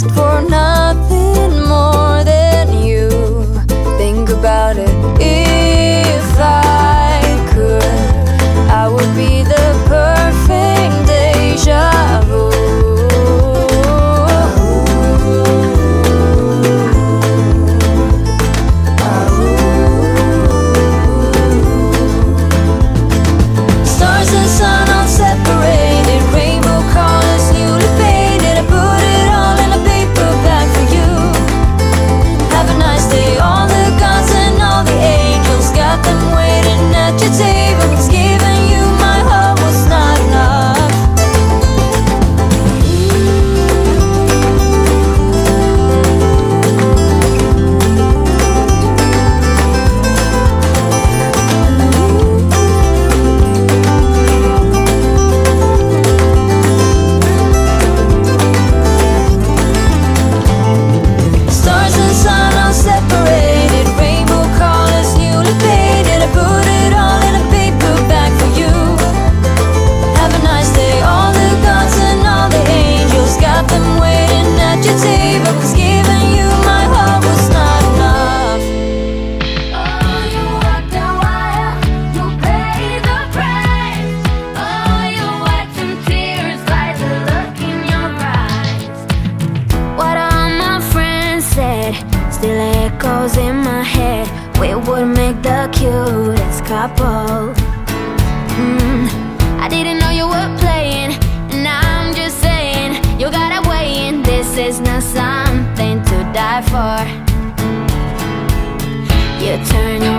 asked for nothing more than you. Think about it, if I could, I would be the perfect deja vu. Stars and sun all separated, rainbow colors newly faded. I put it all in a paper bag for you. Have a nice day. All the gods and all the angels, got them waiting at your table. Was giving you my heart was not enough. Stars and sun all separated, rainbow colors newly faded. I put it all in a paper bag for you. Have a nice day. All the gods and all the angels, got them waiting at your table. Was giving you my heart was not enough. Oh, you walked a while, you paid the price. Oh, you wiped some tears by the look in your eyes. What all my friends said still echoes in my head. We would make the cutest couple. I didn't know you were playing, and I'm just saying, you gotta weigh in. This is not something to die for. You turn your